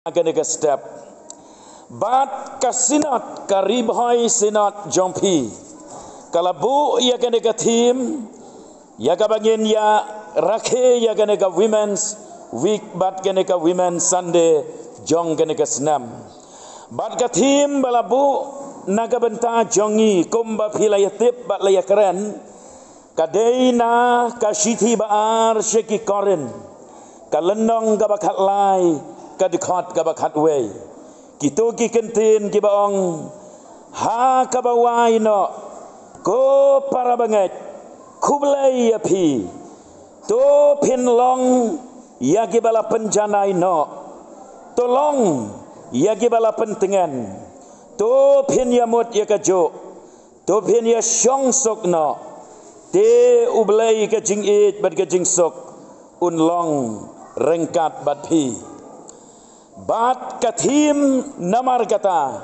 Agak step. Bat kasinat karibhoi sinat jompi. Kalabu ya ganega team ya kabangin ya rakhe ya ganega women's week bat ganega women's Sunday jong ganega snam. Bat ka team balabu naga benta jongi kumba pilaya tip bat laya keren. Kadai na kasiti baar sheki koren. Kalendong gabakat lai kadikot gabakat way. Kito ki kentin ki baong ha kabawai no ko para banget kublai api to pinlong yagi bala penjanai no tolong yagi bala pentengan to pin yamut yakajo to pin ya syong sok no te ublai ka jing it bad ka jing sok unlong rengkat bad pi bat kathim namar kata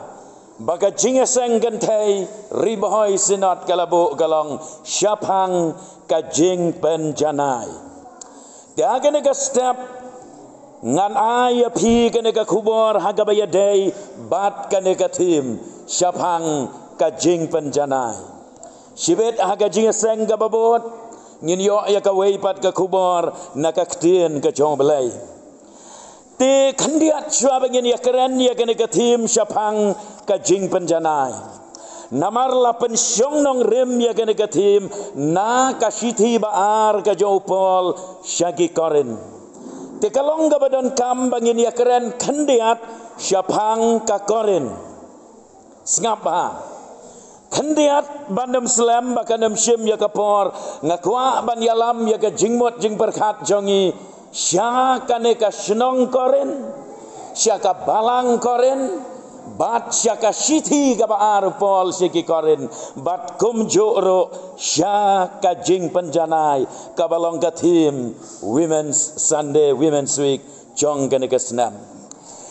baga jingeseng gentai ribahoi sinat kalabo galong syapang kajing penjanai dia kene ka step ngan aya pi kene ka kubor hagabaya day bat kene ka thim syapang kajing penjanai sibet haga jingeseng gababot ngin yo ya ka weipat ka kubor nakaktien ka jong belai te khandiat chua bangin ya keren ya kene kathim syapang kajing penjanai namar la pensyong nong rem ya kene kathim na kasithi baar ka jopol syagi koren te kalong ga badon kam bangin ya keren khandiat syapang ka koren sngapa khandiat bandam slam bakandam syim ya kapor ngakwa ban yalam ya ka jingmot jing berkat jongi syakane ka shnong koren syaka balang koren bat syaka sithi ka baar pol siki koren bat kumjoro syaka jing penjanai ka balong ka thim women's Sunday women's week jong kane ka snam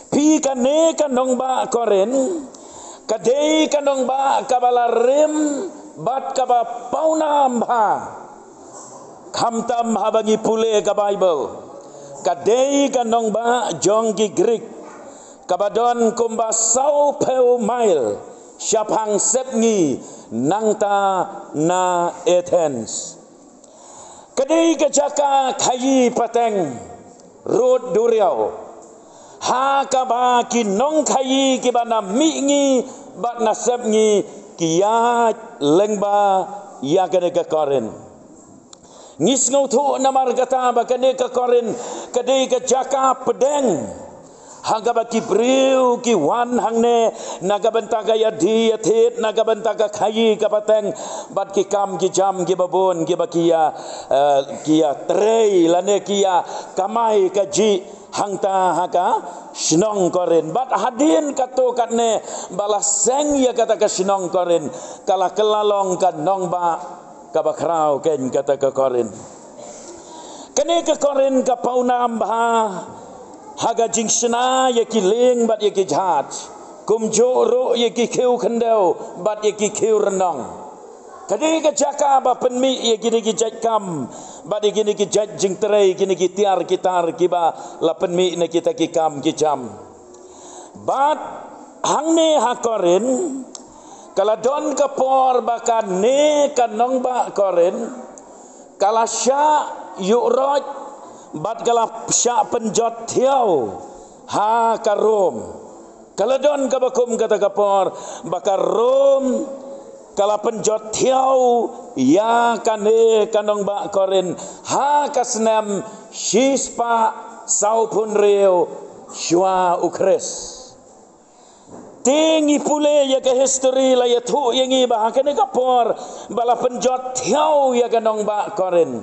pi kane ka nong ba koren kadei ka nong ba ka balarem bat ka ba paunam ba khamtam habangi pule ka Bible kadei kanong ba jong ki Greek kabadon kumba sau peu mile syapang sepngi nangta na Athens kadei ka jaka khayi pateng road duriau ha ka ba ki nong khayi ki bana mingi bat na sepngi kiya lengba ya kene ka koren ngis ngau thu namar kata bakane ka koren kadai ka jaka pedeng haga baki briu ki wan hangne naga bentaga ya di athet naga bentaga khayi ka pateng bat ki kam ki jam ki babon ki bakia kia trei lane kia kamai ka ji hangta haka shnong koren bat hadin kato katne balaseng ya kata ka shnong koren kala kelalong ka nong ba kabakrau ken kata ke korin kene ke korin ka paunam bah haga jingsna ye ki ling bat ye ki jhat kum joro ye ki kheu khandau bat ye ki kheu renong kene ke jaka ba penmi ye ki jat kam bat ye ki jat jing trei ki tiar kitar ki ba la penmi ne kita ki kam ki jam bat hangne ha korin kala don kapor bakan ne kanong ba koren kala sya yuroj bat kala sya penjot thiau ha karom kala don kabakum kata kapor bakar rom kala penjot thiau ya kane kanong ba koren ha kasnam shispa saupun reo shwa ukres tingi pule ya ke history la ya thu yangi ba kene kapor bala penjot thiau ya kanong ba koren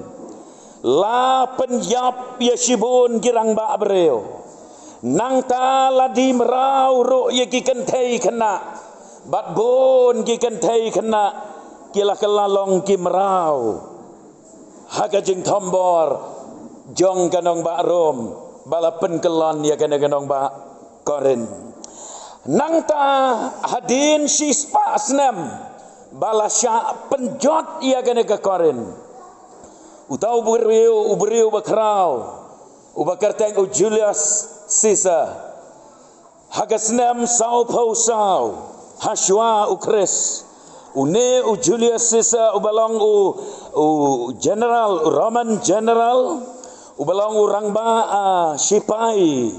la penyap ya shibun girang ba abreo nang ta la di merau ro ya ki kenthei kena bat bon ki kenthei kena kila kelalong ki merau haga jing thombor jong kanong ba rom bala penkelon ya kene kanong ba koren nangta hadin shispa asnam balasya penjot ia kene ke koren utau beriu bakrau ubakarteng Julius Caesar hagasnem sau pau sau haswa ukres une u Julius Caesar ubalong u general Roman general ubalong u rangba sipai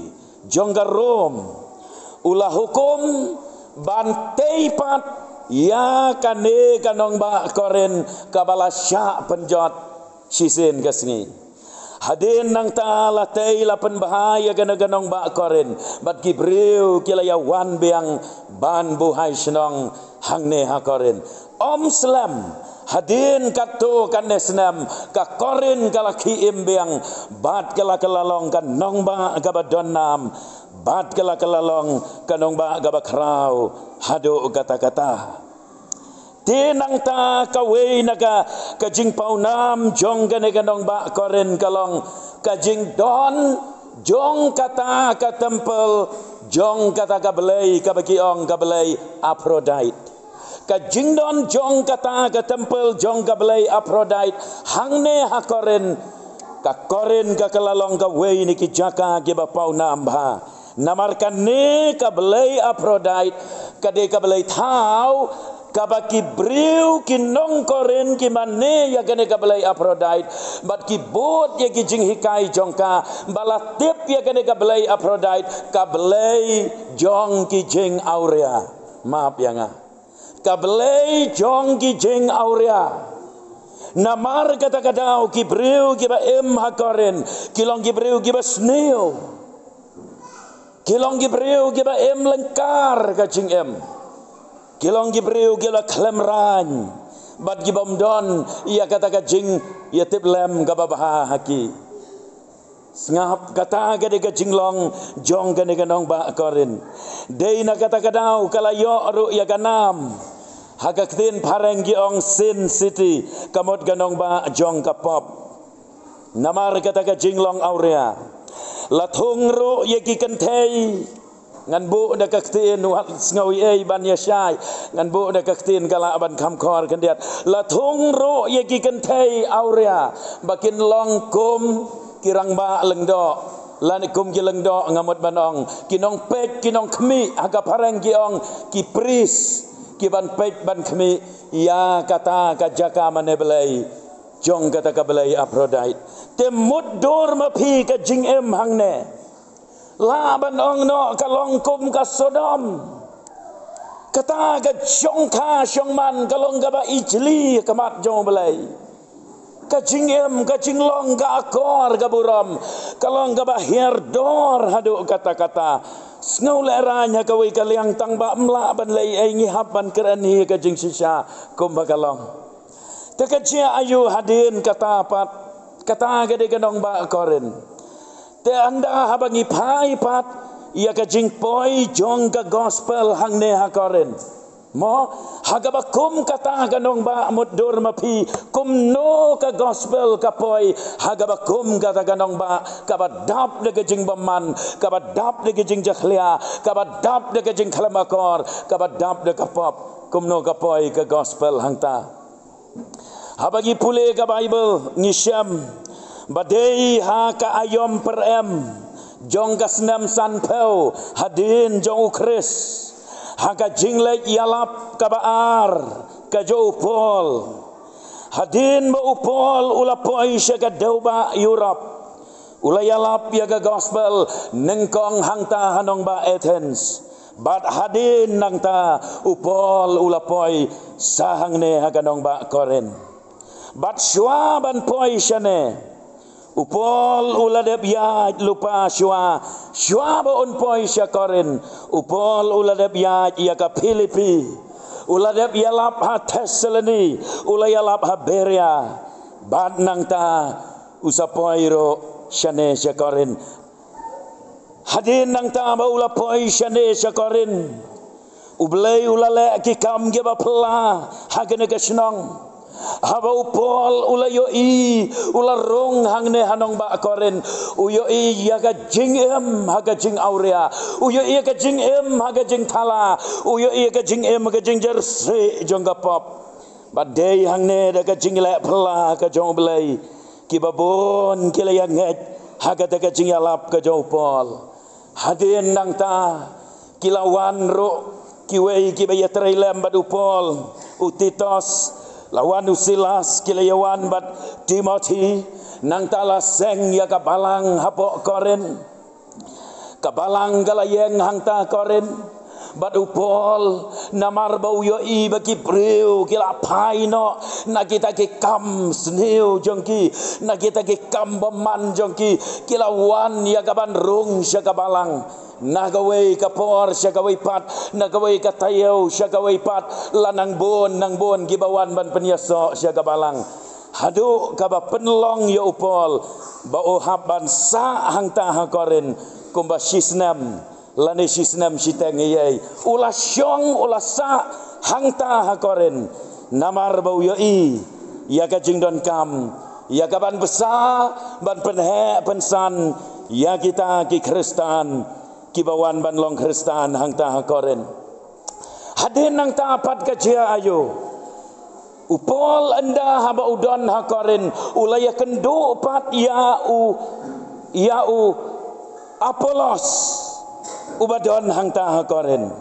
jonggar Rom ulah hukum bantai pat ya kane kanong ba koren kabala sya penjot sisen kasngi hadin nang ta latei lapan bahaya ganong ba koren bat gibreu kilaya wan beang ban buhai senong hangne ha koren om slam hadin kato kanne senam ka koren kalaki imbeang bat kala kalalong kanong ba gabadon nam bat kala kalalong kanong ba gabakrau hado kata-kata tinang ta kaway naga kajing paunam jong gane ganong ba koren kalong kajing don jong kata ka temple jong kata kabelay kabagiong kabelay Aphrodite kajing don jong kata ka temple jong kabelay Aphrodite hangne ha koren ka koren ka kalalong kaway ni kijaka giba paunam ba namarkan ne kabelay Aphrodite kade kabelay tau kabaki briu kinong koren ki manne ya gane kabelay Aphrodite bat ki bot ya ki jing hikai jongka balatip ya gane kabelay Aphrodite kabelay jong ki jing Aurea maaf ya nga kabelay jong ki jing Aurea namar kata-kata ki briu ki ba ha koren kilong ki briu ki ba sneo kilong ki briu ki ba lengkar ka jing kilong gibreu gila klemran bat gibom don ia kata kajing ia tip lem gababaha haki ngap kata gade kajing long jong gane ganong ba korin dei na kata kadau kalayo ru ya ganam hagaktin pareng giong sin city kamot ganong ba jong kapop namar kata kajing long Aurea lathung ru ye ki kentei ngan bu da kaktin wat ngawi ai ban yashai ngan bu da kaktin kala ban kamkor kendiat la thung ro ye ki kentei Aurea bakin long kum kirang ba lengdo lan kum ki lengdo ngamot banong kinong pek kinong khmi aga parang giong ki pris ki ban pek ban khmi ya kata ka jaka manebelai jong kata ka belai Aphrodite temut dor mapi ka jing hangne laban ong no kalong kum ka Sodom kata ka jongka jongman kalong ka ba ijli kamat jong belai ka jingem ka jinglong ka akor ka buram kalong ka ba herdor hadu kata-kata snauleranya kawai kaliang tang ba mla ban lai ai ngihapan kerani ka jing sisa kum ba kalong tekajia ayu hadin kata pat kata gade ganong ba koren te anda habangi pai pat ia ka jing poi jong ka gospel hangne ha koren mo hagaba kum kata ganong ba mudur mapi kum no ka gospel ka poi hagaba kum kata ganong ba ka badap de jing baman ka badap de jing jakhlia ka badap de jing khlamakor ka badap de kapop kum no ka poi ka gospel hangta habagi pule ka Bible ngisyam badai ha ka ayom perem jong kasnam sanpeu hadin jong ukris ha ka jinglek yalap ka baar ka jo upol hadin ba upol ula poi ka dauba Europe ula yalap ya ka gospel nengkong hangta hanong ba Athens bat hadin nangta upol ula poi sahangne ha kanong ba Koren bat shwa ban poi shane upol uladep ya lupa shwa ba on poi sya Koren upol uladep ya ka Filipi uladep ya lap ha Thessaloni ulaya lap ha Berea bat nang ta usapoiro syane sya Koren hadin nang ta ba ula poi syane sya Koren ublay ulale ki kam ge ba pla hagene ka snong haba upol ula yo i ula rong hangne hanong ba Koren uyo i ya ga jing haga jing Aurea uyo i ga jing haga jing Thala uyo i ga jing haga jing Jersey jongga pop badai hangne da ga jing la pla ka jong blai ki babon ki la yang haga da ga jing alap ka jong pol hadin nang ta kilawan ro kiwei kibaya trailem bad upol utitos lawan usilas kilayawan bad Timothy nang tala seng ya kabalang hapok koren kabalang galayeng hangta koren bad upol namar bau yo I bagi breu kila paino na kita ke kam sneu jongki na kita ke kam beman jongki kila wan ya kaban rung sya kabalang na gawai kapor sya gawai pat na gawai katayau sya gawai pat lanang bon gibawan ban penyaso sya kabalang hadu kaba penlong ya upol bau haban sa hangta hakoren kumba sisnam lani sisnam siteng yai ulah syong ulah sa hangta hakoren namar bau yoi ya ka jingdon kam ya ka ban besar ban penhe pensan ya kita ki Kristen ki bawan ban long Kristen hangta hakoren hadin nang tapat ka jia ayo upol anda haba udon hakoren ulaya kendo pat ya u Apolos ubadon hangta hakoren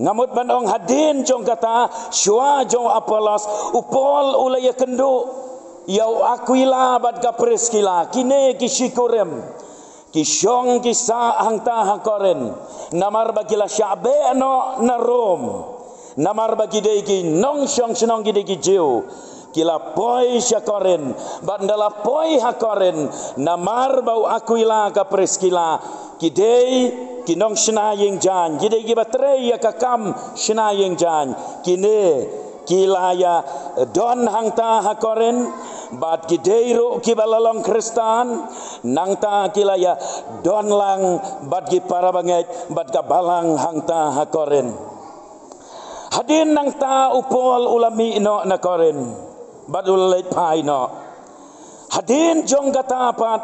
ngamut bandong hadin jong kata syua jong Apolos upol ulaya kendo yau Aquila bad ka Priskila kine ki syukurem ki syong ki sa hangta hakoren namar bagila syabe no na Rom namar bagi dei ki nong syong senong ki dei ki jiu kila poi syakoren bandala poi hakoren namar bau Aquila ka Priskila kidei kinong senayeng jan kidei ki batrei ya kakam senayeng jan kine kilaya don hangta hakoren bat kidei ro ki balalong Kristen nangta kilaya don lang bat ki para banget bat ka balang hangta hakoren hadin nangta upol ulami no nakoren badul leit pai no hadin jong katapat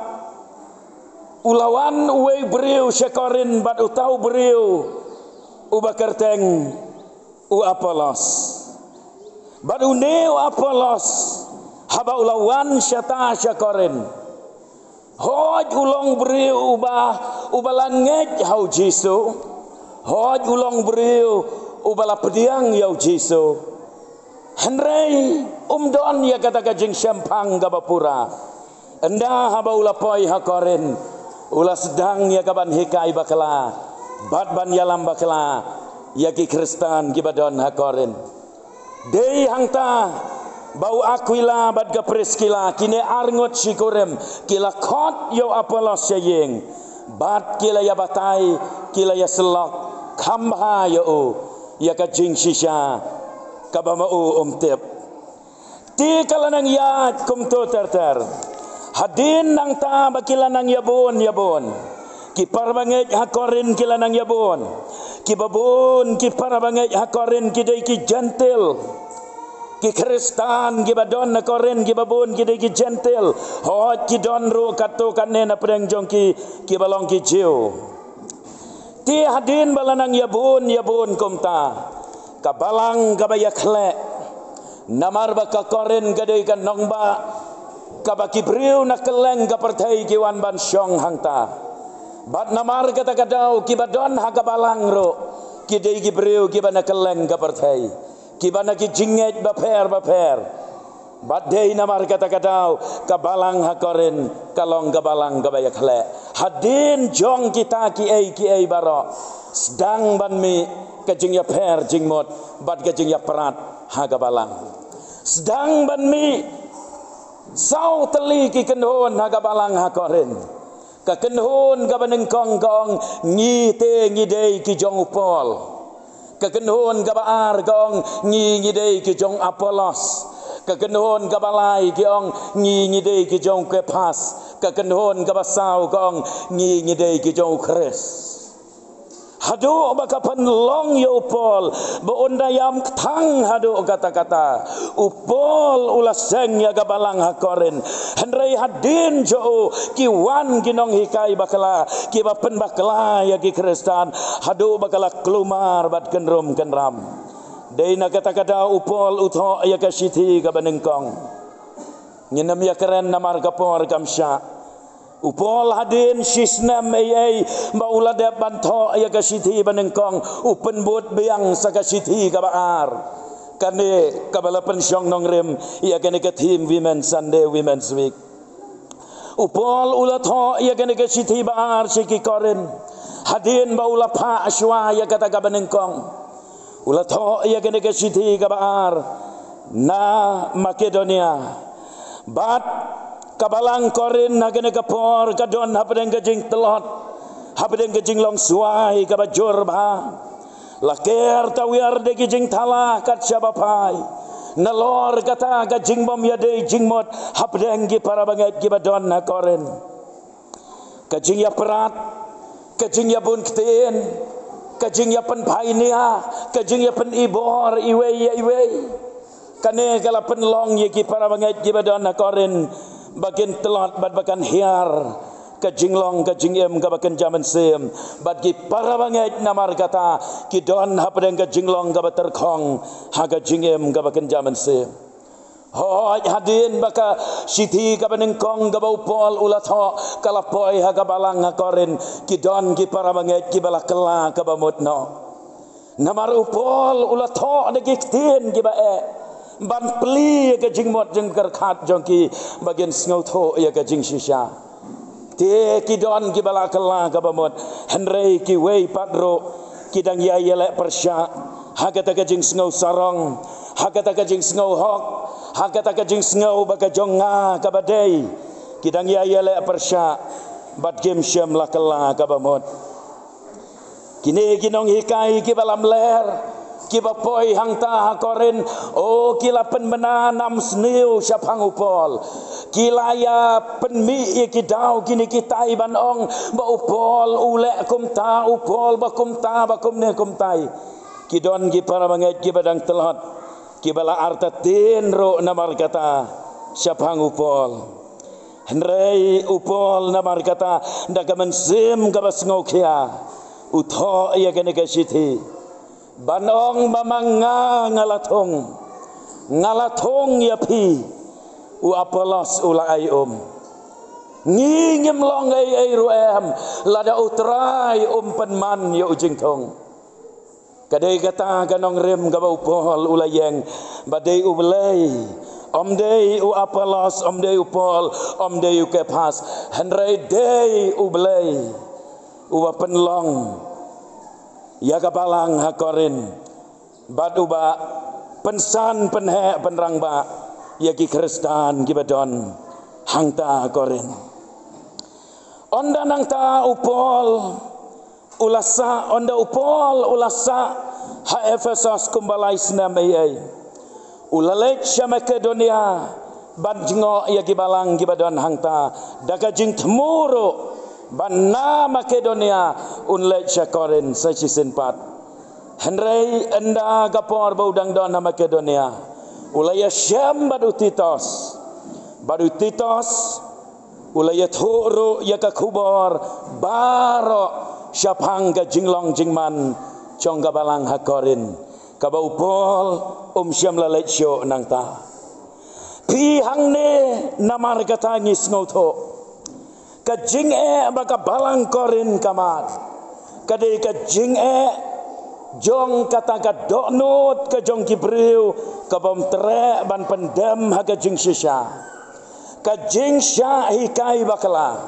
ulawan uwe breu syakorin bad utau breu ubakerteng u Apolos bad uneu Apolos haba ulawan syata syakorin hoj ulong breu ubalan ngej hau Jisu hoj ulong breu ubala pediang yau Jisu Henry umdon ya kata kajing syampang gabapura enda haba ula poi hakoren ula sedang ya kaban hikai bakala bat ban yalam bakala ya ki Kristen gibadon hakoren dei hangta bau Aquila bad ka Priskila kine arngot sikurem kila kot yo Apolos sayeng bat kila ya batai kila ya selok kambha yo ya kajing sisha kabamau umtip ti kalanang ya kumto terter hadin nang ta bakilanang yabon ki parbanget hakorin kilanang yabon ki babon ki parbanget hakorin ki dei ki gentle ki Kristen ki badon hakorin ki babon ki dei ki gentle hot ki don ro kato kanena pedang jongki ki balong ki jiu ti hadin balanang yabon kumta kabalang kabaya khle namar ba kakoren gadai kan nongba kabaki briu na keleng kapertai kiwan ban syong hangta bat namar kata kadau kibadon ha kabalang ro kidei ki briu kibana keleng kapertai kibana ki jinget baper bat dei namar kata kadau kabalang hakoren kalong kabalang kabaya khle hadin jong kita ki ai baro sedang ban mi kajing ya per jingmot bat kajing ya perat haga balang sedang ban mi sau teli ki kenhon haga balang hakoren ka kenhon ka banengkong gong ngite ngidei ki jong upol ka kenhon ka baar gong ngidei ki jong Apolos ka kenhon ka balai ki ong ngidei ki jong Kepas ka kenhon ka basau gong ngidei ki jong Kris hadu bakapan long ya upol beondayam tang hadu kata-kata upol ulaseng ya gabalang hakoren henrei hadin jo kiwan ginong hikai bakala ki bapen bakala ya ki Kristen hadu bakala kelumar bat kenrum kenram deina kata-kata upol utho ya ka siti ka banengkong nginam ya keren namar kapor kamsya Upol hadin sisnam ayai maula de banto ya ka siti banengkong upen bot beang sa ka siti ka baar kane kabala pensyong nongrem ya kane ka team women Sunday women's week upol ulat ho ya kane ka siti baar siki koren hadin maula pa aswa ya kata ka banengkong ulat ho ya kane ka siti ka baar na Makedonia bat kabalang korin nagane kapor kadon hapdeng gajing telot hapdeng gajing long suai kabajur ba laker tawiar de gajing thala kat sabapai nalor kata gajing bom yade jingmot hapdeng gi para banget gi badon na korin gajing ya perat gajing ya bun kten gajing ya pen painia gajing ya pen ibor iwe kane kala pen long ye gi para banget gi badon na korin bagian telat bad bakan hiar ka jinglong ka jingem ka bakan jaman sem bad ki para banget namar kata ki don hapdeng ka jinglong ka baterkhong ha ka jingem ka bakan jaman sem hoi hadin baka siti ka banengkong ka baupol ulat ho kalapoi ha ka balang ha korin ki don ki para banget ki balakela ka bamutno namar upol ulat ho de ki tin ki bae ban peli ke jingmot jeng kerkhat jongki bagian sngau tho ya ke jing shisha te ki don ki bala kala ka bamot henrei ki wei padro ki dang ya yele persya ha kata ke jing sngau sarong ha kata ke jing sngau hok ha kata ke jing sngau baka jonga ka badai ki dang ya yele persya bat game syam la kala ka bamot kini kinong hikai ki balam ler kiba poi hang ta koren o kila pen menanam sniu syapang upol kila ya pen mi ki dau kini kita iban ong ba upol ule kum ta upol ba kum ta ba kum ne kum tai kidon ki para banget ki badang telot ki bala arta tin ro namar kata syapang upol henrei upol namar kata ndaga mensim ka basngau khia utho ya kene ka siti banong mamanga ngalathong ya pi u apolos ulai ngingem long ai ruem lada utrai penman ya ujing thong kadai kata ganong rem ga upol ulayeng badai ublei omdei u apolos omdei upol omdei u kepas henrei dei ublei u penlong ya kapalang hakorin badu ba pensan penhe penrang ba ya ki Kristan ki badon hangta hakorin onda nang ta upol ulasa onda upol ulasa ha Efesos kumbalai snamai ulalek Makedonia banjngo ya ki balang ki badon hangta daga jing temuro banna Makedonia unlek syakorin sesisin pat henrei enda kapor baudang dona Makedonia ulaya syam badu Titos ulaya thuru ya ka khubor baro syapang ka jinglong jingman chong ka balang hakorin ka baupol syam lalek syo nang ta pi hang ne namar kata ngis ngotho kajing baka balang korin kamat kadai kajing jong kata ka donut ka jong kibriu ka bom tre ban pendam ha kajing shisha kajing sya hikai bakala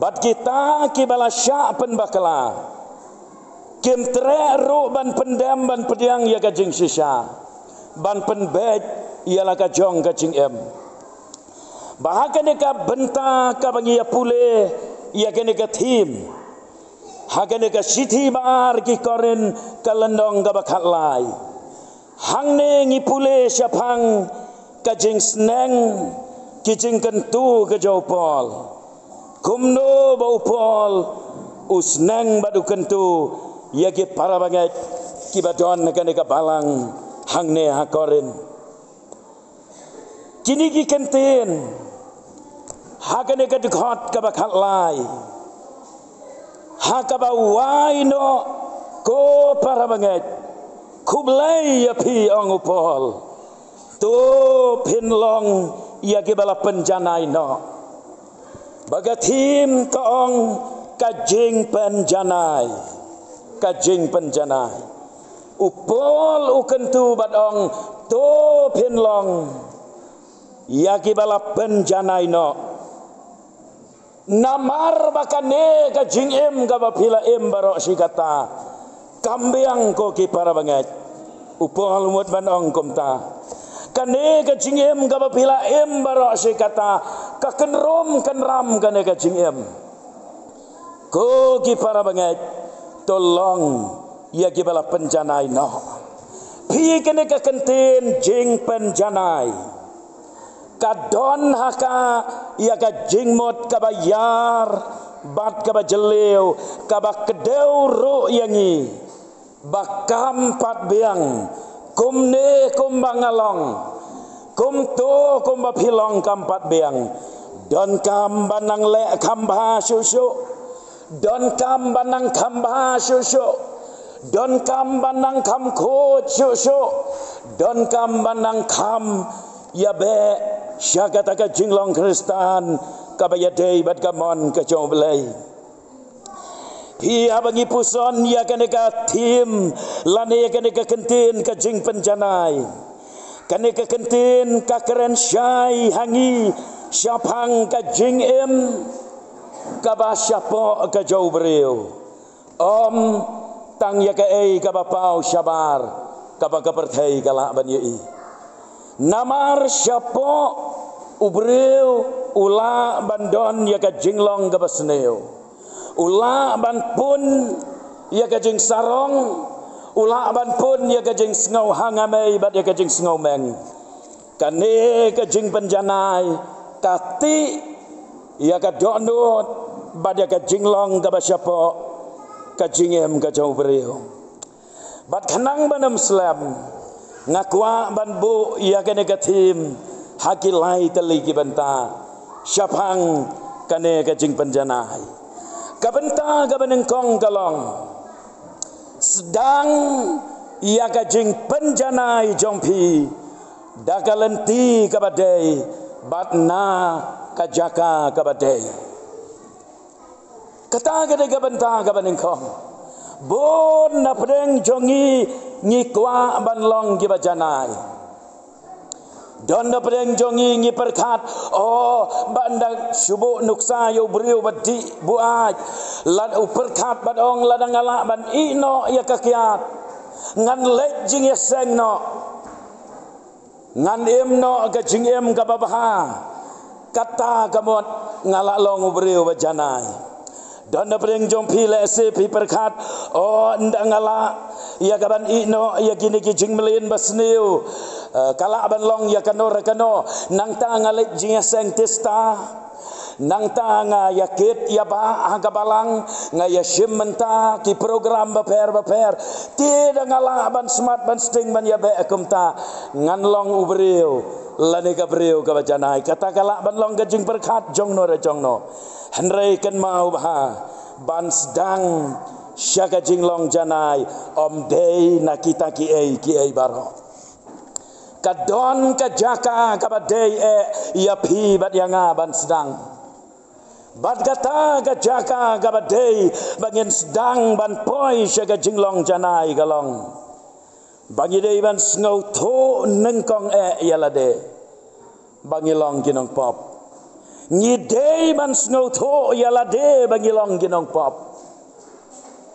bat kita ki bala sya pen bakala kim tre ru ban pendam ban pediang ya kajing shisha ban penbet ialah ka jong kajing bahakan ka benta ka bangia pule ia kene ka tim hakane ka siti bar ki koren kalendong ka bakat lai hangne ngi pule syapang ka jing sneng ki jing kentu ka jopol kumno baupol usneng badu kentu ia ki para banget ki badon kane ka balang hangne ha koren kini ki kenten hakane ka dkhot ka bakat lai hakaba waino ko para banget kublai ya pi ong upol to pinlong ya ke bala penjanai no bagatim kaong kajing penjanai, kajing penjanai. Upol ukentu badong to pinlong yaki bala penjanai no. Namar bakane kajing em kabapila em barok si kata kambiang ko ki para banget. Upol umut badong kumta. Kane kajing em kabapila em barok si kata kakenrom kenram kane kajing em. Ko ki para banget tolong ia kibala penjanai no. Pi kene kakentin jing penjanai. Kadon haka ia ka jingmot kabayar bat kabajeleu kabak kedeu ru yangi. Bakam pat biang kumne kumbangalong kumto kumbapilong kampat biang don kam banang le kamba susu don kam banang kamba susu don kam banang kam ko susu don kam banang kam ya be syagata ka jinglong Kristan kabayadei bat kamon ka joblei pia bangi puson ya kaneka tim lane ya kaneka kentin ka jing penjanai kaneka kentin ka keren syai hangi syapang ka jing em ka ba syapo ka jobreu om tang ya ka ei ka bapau syabar ka ba kaperthei kala ban yei namar syapo ubreu ula bandon ya ka jinglong ka basneu ula ban pun ya ka jing sarong ula ban pun ya ka jing sngau hangamei bat ya ka jing sngau meng kane ka jing penjanai kati ya ka donut bat ya ka jinglong ka basyapo kajingem kajau beriu bat kanang banam slam ngakwa ban bu ia kene katim hakilai teliki banta syapang kane kajing penjanai kabenta kabenengkong kalong sedang ia kajing penjanai jompi dakalenti kabadai batna kajaka kabadai kata gede gabenta gabanengkong bon na pedeng jongi ngikwa banlong gibajanai don na pedeng jongi ngiperkat oh banda subuh nuksa yo beriu badi buat lad uperkat badong ladang ala ban ino ya kakiat ngan lejing ya sengno ngan emno gajing em kababaha kata kamot ngalak long beriu bajanai dan dapat jompi lese pi perkat oh ndang ngala ya kaban ino ya kini kijing melin basniu kala ban long ya kano rekano nang ta ngale jing seng testa nang ta nga yakit ya ba hagabalang nga ya shimenta ki program baper ti da ngala ban smart ban sting ban ya be akumta ngan long ubreu lane ka breu ka bajanai kata kala ban long gajing perkat jongno re jongno Henry kan mau bah ban sedang syaga jinglong janai om dei nakita ki ei baro kadon kajaka kabadei ya pi bat yanga ban sedang bat kata kajaka kabadei bangin sedang ban poi syaga jinglong janai galong bangi dei ban sngau tho nengkong yalade bangi long kinong pop ni day ban snow tho yala de bangilong ginong pop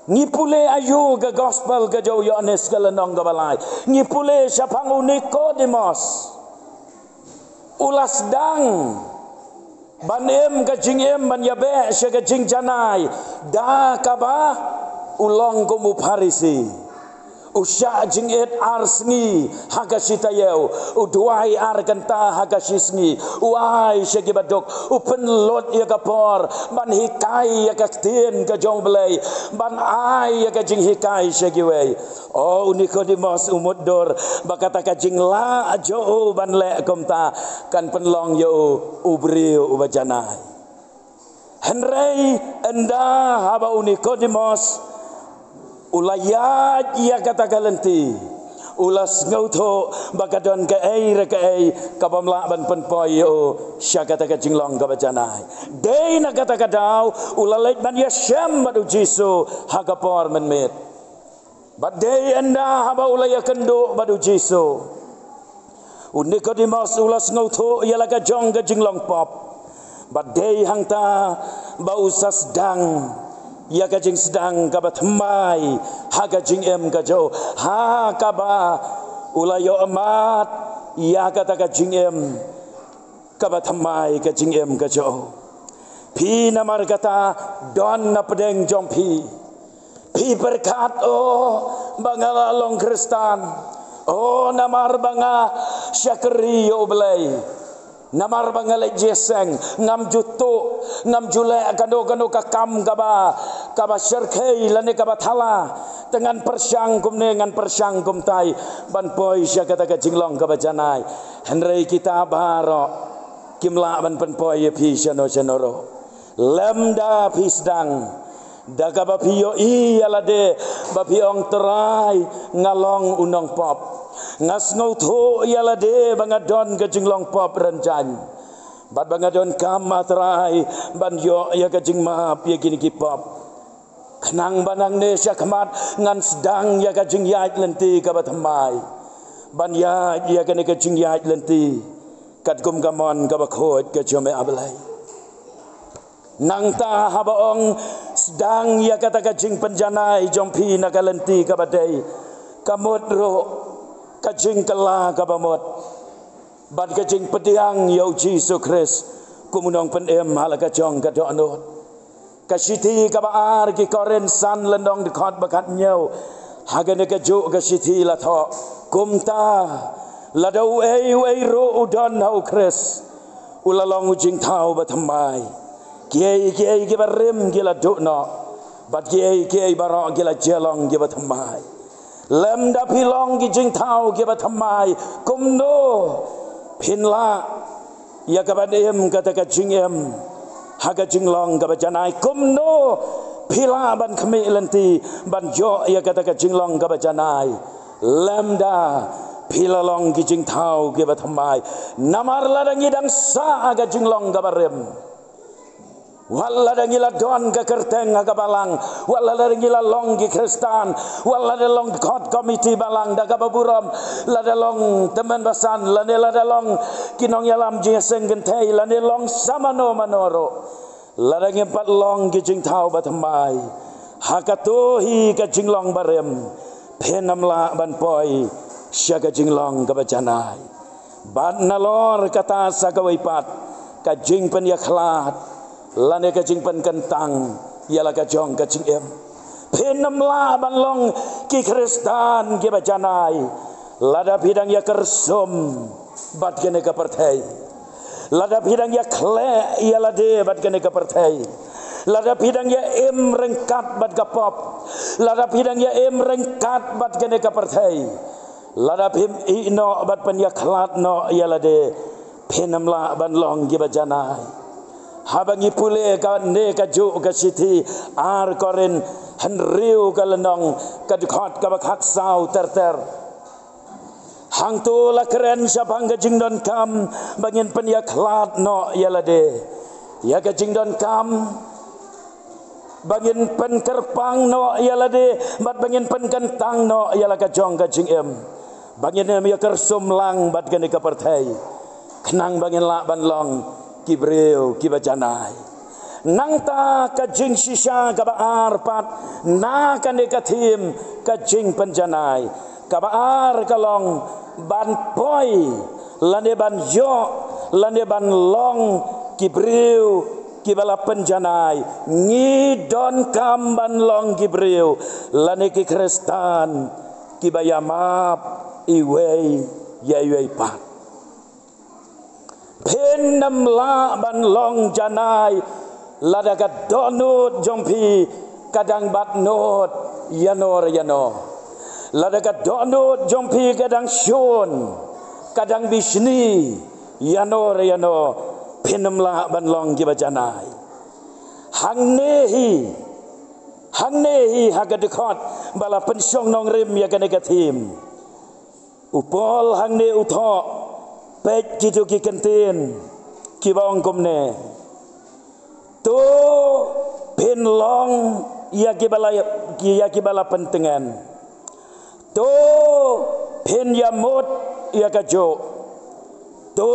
ni pule ayu ga gospel ga jo yones galanong ga balai ni pule syapang Nicodemus ulas dang banem ga jingem ban yabe sya ga jing janai da kaba ulong ko mu parisi usya jingit arsngi hagasitayau uduai arkanta hagasisngi uai syagibadok upen lot ya kapor ban hikai ya kaktin ka jonglei ban ai ya kajing hikai syagiwei oh Nicodemus umuddor bakata kajing la jo ban le komta kan penlong yo ubriu ubajanai Henry enda haba Nicodemus ulayat ia kata kalenti ulas ngau tho bakadon ka ai kabamla ban penpoi o syakata ka jinglong ka bacanai dei na kata kadau ulalait ban yasham badu jisu hagapor menmet bad dei anda haba ulaya kendo badu jisu Nicodemus ulas ngau tho ialah ka jong ka jinglong pop bad dei hangta ba usas dang ya kajing sedang kabat mai ha kajing em kajo ha kaba ulayo amat ya kata kajing em kabat mai kajing em kajo pi namar kata don na pedeng jompi pi berkat bangala long Kristan namar banga syakri yo belai namar bangalai jeseng ngam jutu ngam jule kado kakam kaba syarkai lane kaba thala dengan persyang kumne ngan persyang kumtai ban poi sya kata ka jinglong kaba janai henrei kita baro kimla ban pen poi pi syano lemda pisdang daga bapio ialade bapiong terai ngalong unong pop ngas ngau tho ialade bangadon ke jinglong pop renjan bad bangadon kama terai ban yo ya ke jing maap ya kini ki pop kenang banang ne syakmat ngan sedang ya ke jing yait lenti ka batamai ban ya ke ne ke jing yait lenti kat kum gamon ka bakhot ke jome ablai nang ta habaong sedang ya kata kajing penjanai jompi nakalenti kabadai kamut ro kajing kala kabamot bad kajing pediang ya Yesus Kristus kumunong penem hala kajong kadonot kasiti kabaar ki koren san lendong dekat bakat nyau hagane kajuk kasiti latho kumta ladau ei ro udon hau Kristus ulalong ujing tau batamai kiai ki barim gila dukno bat kiai barok gila jelong giba thamai lem da pilong gi jing tau giba thamai kumno pinla ya kabadem kata ka jingem haga jinglong ka bajanai kumno pila ban khmi lenti ban jo ya kata ka jinglong ka bajanai lem da pila long gi jing tau giba thamai namar ladang idang sa aga jinglong ka barem walla dangila don ke kerteng aga balang walla dangila long ki Kristan walla long kot komiti balang daga baburam lada long teman basan lada long kinong yalam jeseng gentei lada long samano manoro lada ngempat long ki jing tau batamai hakatohi ka jinglong barem penam la ban poi syaga jinglong ka bajanai ban nalor kata sagawaipat ka jing pen yakhlat lane kajing pen kentang ialah kajong kajing em penam la ban long ki Kristan ki bajanai lada bidang ya kersum bat kene ka pertai lada bidang ya kle ialah de bat kene ka pertai lada bidang ya em rengkat bat ka pop lada bidang ya em rengkat bat kene ka pertai lada bim ino bat pen ya khlat no ialah de penam la ban long ki bajanai habangi pule ka ne ka ju ka siti ar koren henriu ka lenong ka dikhat ka bakhat sau ter hang tu la keren syapang ka jingdon kam bangin pen ya khlat no yalade ya ka jingdon kam bangin pen kerpang no yalade bat bangin pen kentang no yala ka jong ka jing em bangin em ya kersum lang bat ka ne ka pertai kenang bangin la ban long kibreu kibajanai nangta kajing sisa kabaar pat na kane kathim kajing penjanai kabaar kalong ban poi lane ban yo lane ban long kibreu kibala penjanai ngidon kam ban long kibreu lane ki Kristan kibayamap iwei yaiwei pat penam la ban long janai ladaga donut jompi kadang bat not yano ladaga donut jompi kadang shon kadang bisni yano penam la ban long gibajanai hang nehi hagadikot bala pensyong nong rim ya negatim upol hang ne utho pek kitu ki kentin ki baong komne to pen long ya ki bala pentengan to pen ya mot ya ka jo to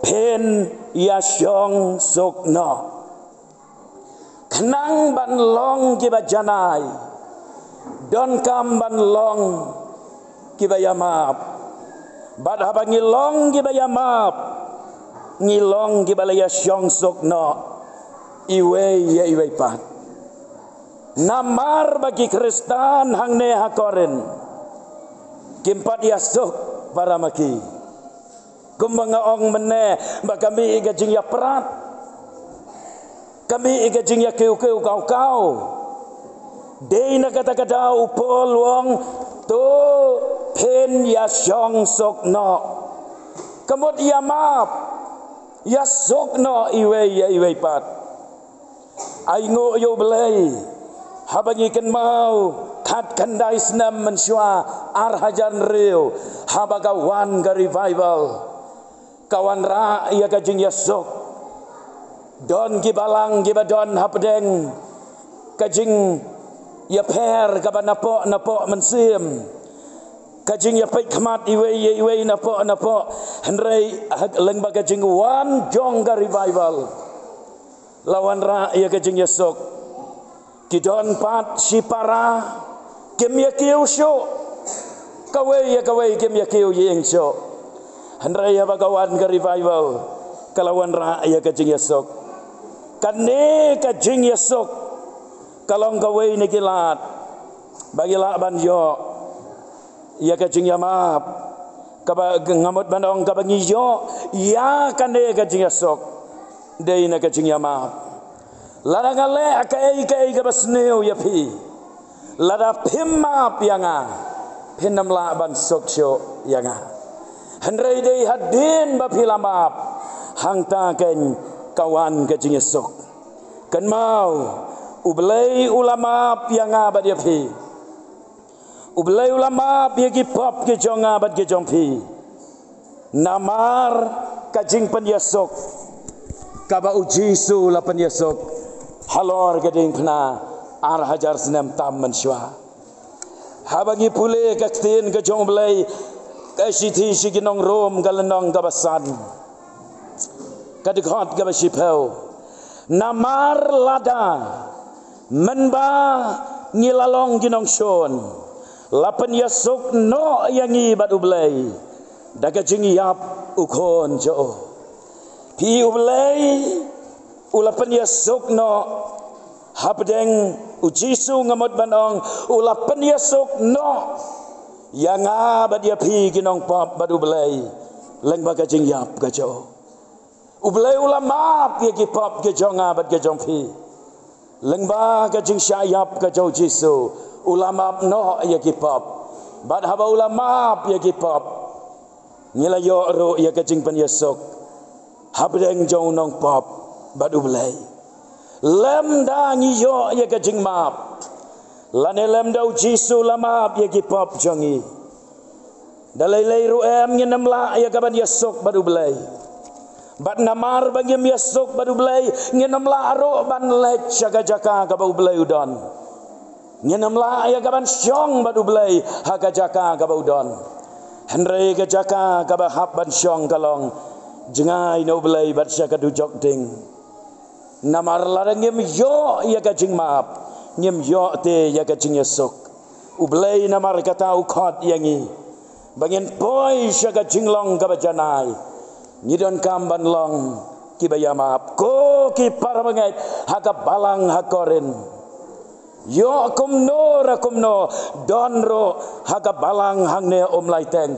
pen ya syong sok no kenang ban long ki ba janai don kam ban long ki ba yamap bad haba ngilong ki ba yamap ngilong ki bala ya syong sok no iwe pat namar bagi Kristen hang ne hakoren kimpat ya sok para maki kumbanga ong mene ba kami igajing ya perat kami igajing ya keu kau dei na kata upol wong to pen ya syong sok no kamot ya map ya sok no iwe pat ai ngo yo belai habangi ken mau kat kandai senam mensua ar hajan riu habagawan ga revival kawan ra ya kajing ya sok don gibalang gibadon hapdeng kajing ya per ka napo mensim kajing ya pai khamat iwe napo henrei leng ba kajing wan jong ga revival lawan ra ya kajing ya sok kidon pat si para kem ya kiu syo kawai kem ya kiu yeng syo henrei ya bagawan ga revival kalawan ra ya kajing ya sok kane kajing ya sok kalong kawai ni kilat bagila banjo ya kajing ya map kaba ngamot bandong kaba ngiyo ya kane kajing ya sok dei na kajing ya map lada ngale akai kaba sneu ya pi lada pim map yanga pinam la ban sok syo yanga henrei dei hadin ba pilamap hang ta ken kawan kajing ya sok kan mau ublei ulama pianga bad yapi ublei ulama piagi pop ke jonga bad ke jongpi namar kajing penyesok kaba uji su la penyesok halor gading pna ar hajar senam tam menswa habangi pule kaktin ke jong blei kasiti siginong rom galenong kabasan kadikot kabasipau namar lada menba ngilalong ginong son lapan yasuk no yangi batu belai daga jingi yap ukon jo pi ubelai ulapan yasuk no habdeng ujisu ngamot banong ulapan yasuk no yanga badia pi ginong pop batu belai leng baga jingi yap gajo ubelai ulama pi ki pop gejonga bat gejong pi lengba kajing syayap kajau jisu ulama no ya kipap bad haba ulama ya kipap ngila yo ro ya kajing penyesok habdeng jong nong pop badu belai lem da ngiyo ya kajing map lane lem dau jisu lama ya kipap jongi dalai lai ru em ngenam la ya kaban yesok badu belai bat namar bagi miasuk badu belai ngenam la aro ban lek jaka ka bau belai udon ngenam la ya kaban syong badu belai haga jaka ka bau udon henrei ka jaka ka ba hab ban syong kalong jengai no belai bat syaka du jok ding namar la ngem yo ya ka jing map ngem yo te ya ka jing yesuk ublai namar kata ukot yangi bangin poi syaka jinglong ka bajanai ngidon kamban long kibaya maap ko ki parabangai haka balang hakorin yo kumno donro haka balang hangne laiteng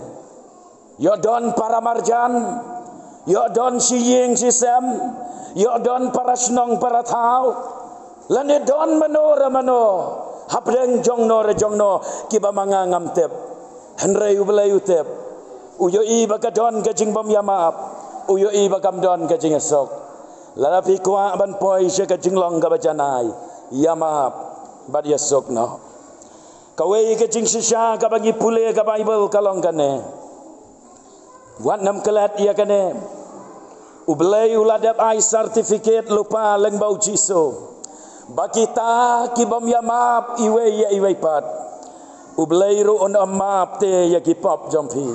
yo don paramarjan yo don siying sisem yo don parasnong paratau lane don mano hapdeng jongno kiba mangangam tep henrei ubelai utep uyo i bakadon kajing bom yamaap uyo i bakam don kajing esok lalapi kuak ban poi se kajing long kabajanai yamaap bad yesok no kawai ke jing sisha ka bagi pule ka Bible kalong kane wan nam kelat ia kane ublay uladap ai certificate lupa leng bau jiso bakita ki bom ya map iwe ya iwe pat ublay ru on map te ya ki pop jompi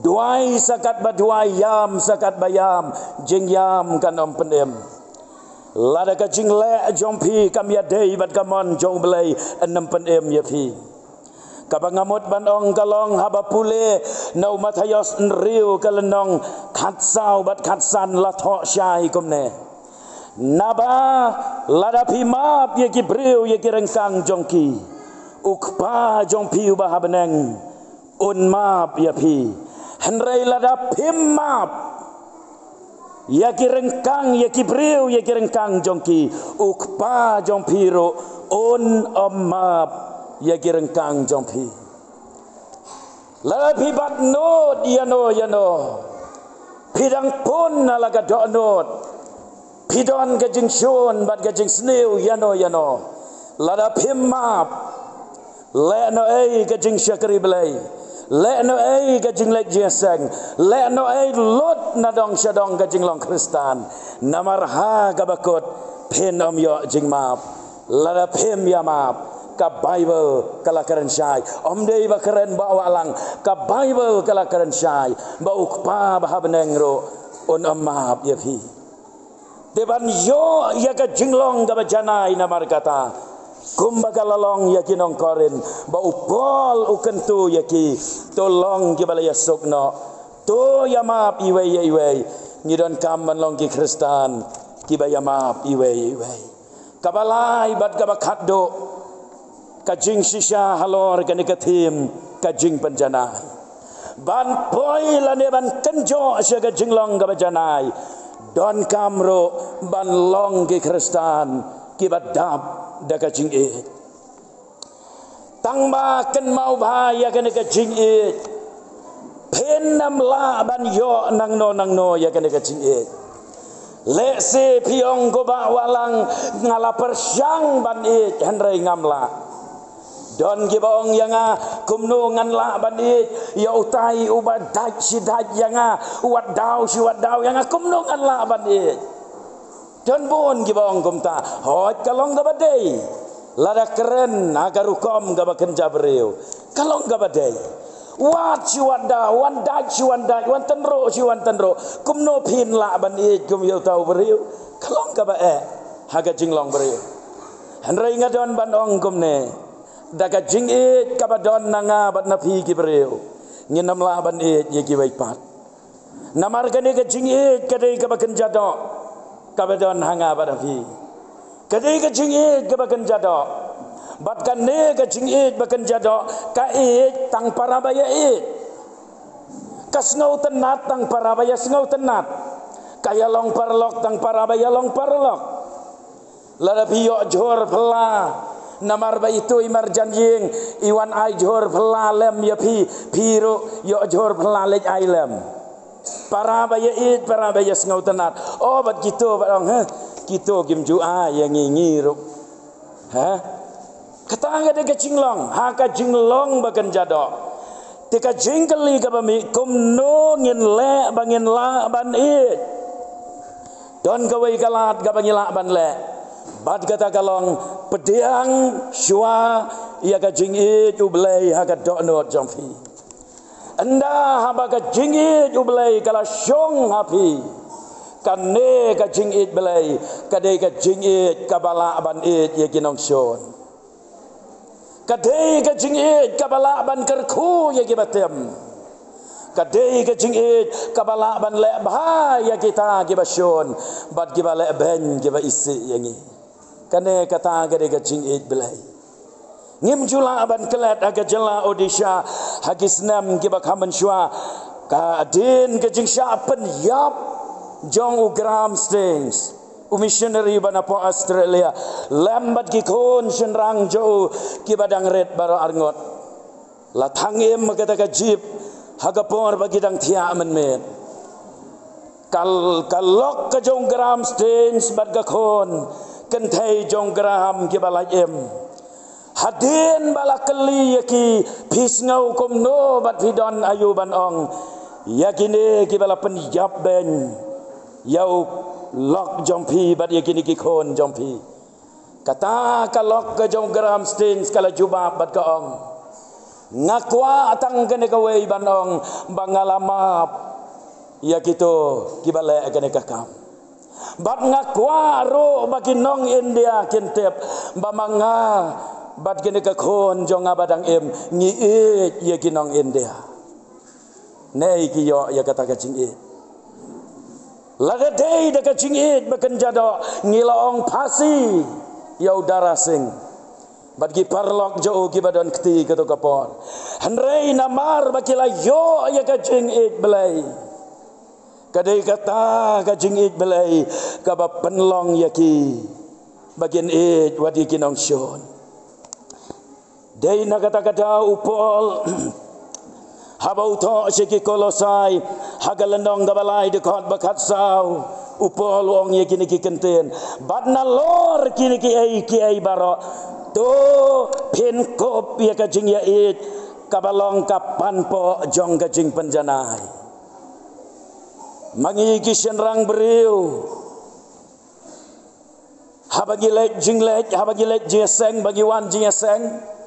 duai sakat baduai yam sakat bayam jing yam kan om pendem lada ka jing le jompi kam ya dei bat kamon jong blay enam pendem ya pi kabangamot banong kalong haba pule nau matayos nriu kalenong khatsau bat khatsan la tho syai komne naba lada pimap ye ki breu ye ki rengkang jongki ukpa jongpi ubah beneng un map ya pi henrei lada pimap ye ki rengkang ye ki breu ye ki rengkang jongki ukpa jongpi ro un map ya girengkang jompi lapi bat not yano pidang pun nalaga dok not pidon gajing shon bat gajing sneu yano lada pimap le no ei gajing syakri belai le no ei gajing lek jeseng le no ei lot nadong syadong gajing long kristan namarha gabakot pen om yo jing map lada pim ya map ka Bible kala keren syai om dei ba keren ba walang ka Bible kala keren syai ba ukpa ba beneng ro on amap ya pi deban yo ya ka jinglong ga janai namar kata kumba kalalong ya kinong korin ba upol ukentu ya ki tolong ki balaya sukno to ya map iwe ngidon kam long ki Kristen ki ba ya map iwe kabalai bat ka bakado kajing sisha halor kani kathim kajing panjanai ban poi lane ban kenjo asya kajing long ka panjanai don kamro ban long ki Kristen ki badap da kajing e tangba ken mau bahaya kani kajing e penam la ban yo nang no ya kani kajing e le se piong ko ba walang ngala persyang ban e henrei ngamla don gibaong yanga kumno ngan la bandit ya utai ubadaj sidaj yanga wat daw yanga kumno ngan la bandit don bon gibaong kumta hot kalong gabadei lada keren agar hukum gabaken jabreu kalong gabadei wat siwada wan daj wan tenro kumno pin la bandit kum yo tau breu kalong gabae haga jinglong breu henrei ngadon bandong kumne daga jing it kabadon nanga bat napi ki breu nginam la ban it ye ki waipat namar kane ka jing it kadai ka bakan jado kabadon hanga bat napi kadai ka jing it ka bakan jado bat kane ka jing it bakan jado ka it tang parabaya it kasngau tenat tang parabaya sngau tenat kaya long parlok tang parabaya long parlok lada piyo jor pela namar ba itu imar janjing iwan ai jor pelalem ya piro yo jor pelalej ailem para ba ya sengau tenat oh bat gitu barang gitu kim ju a yang ngiru kata ada ke jinglong ha ka jinglong bakan jado tika jingkeli ka bami kumno ngin le bangin la ban it don kawai kalat ka bangila ban le bat kata kalong pediang syua ia ka jingit ublay ha ka donot jompi anda ha ba ka jingit ublay kala syong hapi kanne ka jingit belay kadai ka jingit kabala ban it ye kinong syon kadai ka jingit kabala ban kerku ye ki batem kadai ka jingit kabala ban le bah ya kita ki basyon bat ki bale ben ki ba isi yangi kane kata gade ka jingit belai ngim jula aban kelat aga jela odisha hagisnam ki bakhaman shwa ka adin ka jingsha pen yap jong ugram stings missionary bana po Australia lambat ki kon senrang jo ki badang red baro arngot la thangem kata ka jip hagapor bagi dang thia men kalok ka jong gram stings bad ka kon kentai jong gram ki balai em hadin bala keli yaki pisngau komno bat pidon ayu ban ong yakini ki bala penjap ben yau lok jompi bat yakini ki kon jompi kata kalok ke jom gram stin skala jubab bat ka ong ngakwa atang kene kawai ban ong bangalamap yakito ki bala kene kakam bat ngakwa ro bagi nong India kintep bamanga bat kene ka khon jonga badang em ngi ye kinong India nei ki yo ya kata ka jing e lada dei da ka jing e bakan jado ngilong pasi yau darasing bat ki parlok jo ki badon kti ka to kapor hanrei namar bakila yo ya ka jing e belai kadai kata ka jing e belai ka ba penlong yaki bagian e wadi kinong shon dei na kata-kata upol habau to seki kolosai hagalandong gabalai dekat bakat sau upol wong ye kini ki kenten badna lor kini ki ai baro to pin kop ye ka jing ya it kabalong kapan po jong ka jing penjanai mangi ki senrang beriu habagi lek jing lek habagi lek jeseng bagi wan jeseng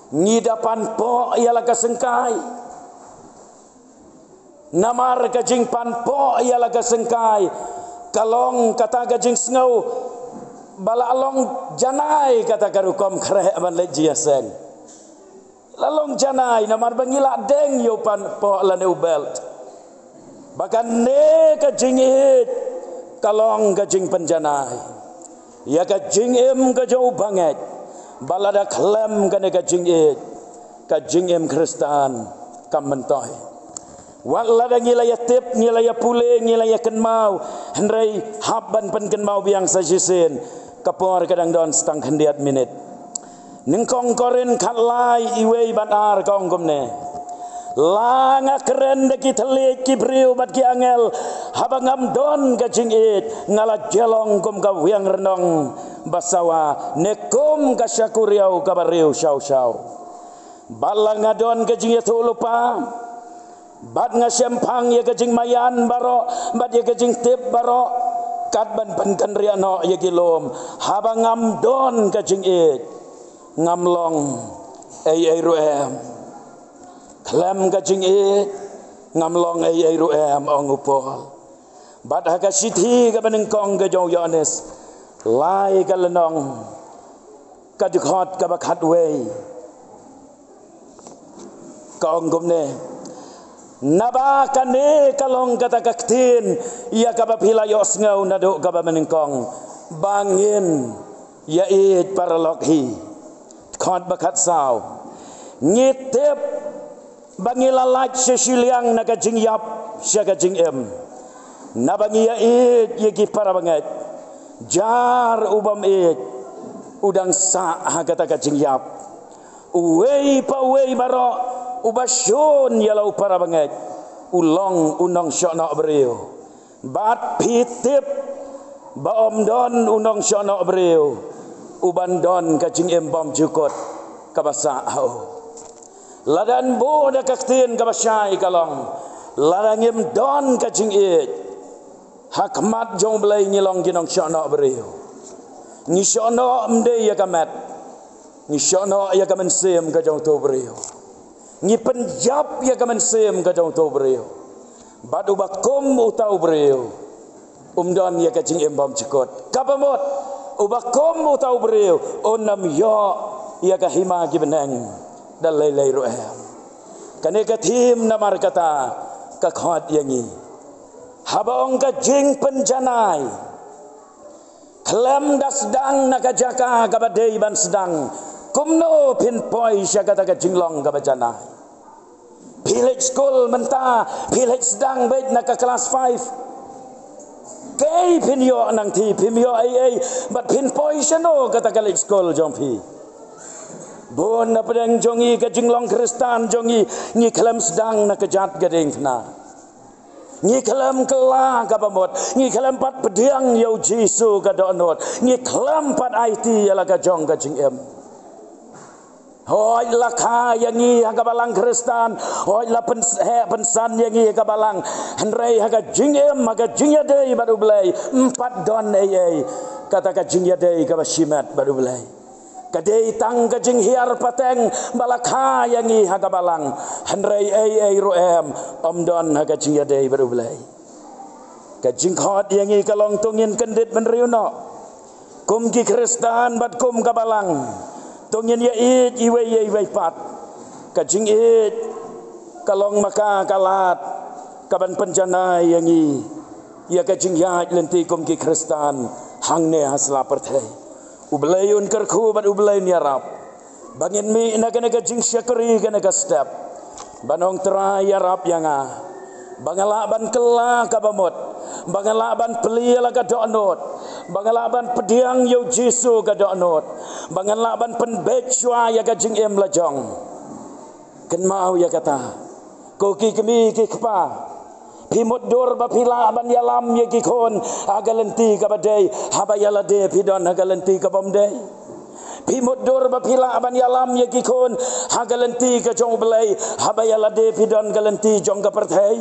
ngidapan po ialah kasengkai namar kajing pan po ialah kasengkai kalong kata kajing sengau bala along janai kata karukom kare ban lejiasen lalong janai namar bangila deng yo pan po lane belt bahkan ne kajing it kalong kajing penjanai ya kajing em kajau banget balada klem kane kajing it kajing em Kristan kam mentoy walada ngilaya tip ngilaya pule ngilaya kenmau hendrai haban pen kenmau biang sajisen kapor kadang don setang hendiat minit ningkong korin khatlai iwei banar kong gomne langa keren deki telik kibriu bat ki angel habangam don kajing it ngala jelong kum ka wiang renong basawa nekum kasyakuriau kabariu syau-syau balang ngadon kajing ya lupa bat ngasyempang ya kajing mayan baro bat ya kajing tip baro kat ban penkan riano ya gilom habangam don kajing it ngamlong ai ruem klem kajing it ngamlong ai ruem ong upol bat haka sithi ka benengkong ka jong yones lai ka lenong ka dikhot ka bakhat wei ka ong gumne naba kane kalong kata kaktin ia ka bapila yos ngau nado ka benengkong bangin ya it paralokhi khot bakhat saw ngitep bangila laj sesiliang na kajing yap sya kajing em nabangi ya it yegi para banget jar ubam it udang sa kata kajing yap uwei pa uwei baro ubasyon yalau para banget ulong unong syona breu bat pitip baom don unong syona breu uban don kajing em bom jukot kabasa au ladan bo da kaktin kabasai kalong larangim don kajing it hakmat jong belai ngilong ginong syona breu ni syona mde ya kamat ni syona ya kamen sem ka jong to breu ni penjap ya kamen sem ka jong to breu badu bakum utau breu don ya kajing embam cikot kapamot ubakum utau breu onam yo ya kahima gibenang dalai lai ruam kane kathim namar kata ka khot yangi habaong ka jing penjanai klem dasdang nakajaka kabadei ban sedang kumno pinpoi syakata ka jinglong ka bajana village school menta village sedang baik nak kelas 5 kay pinyo nang ti pinyo ai but pinpoi syano kata ka school jompi bon na pedang jongi ka jinglong Kristan jongi ni kelam sedang nak kejat gading kena ni kelam kela ka pamot ni kelam pat pediang yau Jesu ka donot ni kelam pat IT ala ka jong ka jing em Hoi lakha yang i hagabalang Kristan, hoi la pensan yang i hagabalang, henrei haga jingem haga jingya dei baru belai, 4 don ei kata ka jingya dei ka basimat baru belai. Kadei tang ka jing hiar pateng balakha yang i hagabalang, henrei ei roem don haga jingya dei baru belai. Ka jingkhot yang i kalong tungin kendit menriuno, kum ki Kristan bat kum kabalang. Tungin ya it iwe pat kajing it kalong maka kalat kaban penjana yang i ya kajing ya lenti kum ki Kristan hangne hasla perthai ublayun kerku bat ublayn yarap bangin mi na kana kajing syakri kana ka step banong tra yarap yanga bangalaban kela kabamot bangalaban pelila ka donot bangalaban pediang yo Jesu ka donot bangalaban penbechwa ya ka jingem lajong ken mau ya kata koki kemi ki kpa pimut dur ba pila ban yalam ya ki kon agalenti ka badai habayala de pidon agalenti ka bomdei pimut dur ba pila ban yalam ya ki kon agalenti ka jong belai habayala de pidon galenti jong ka perthai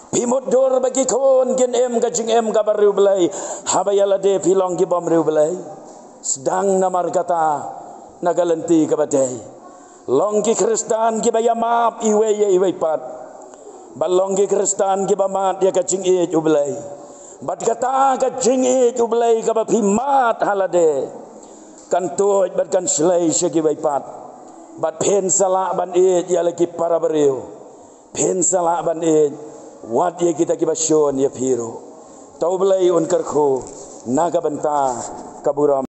pimut dur bagi kon gen em ka jing em ka baru belai habayala de pilong ki bom riu belai sedang namar kata nagalenti ka badai long ki Kristan ki bayamap iwe pat balong ki Kristan ki bamat ya ka jing e ubelai bat kata ka jing e ubelai ka ba pimat halade kan tuj bat kan selai segi pat bat pen sala ban e ya lagi para beriu pen sala ban e wat ye kita kibasyon ya piro tau belai un kerku naga benta kaburam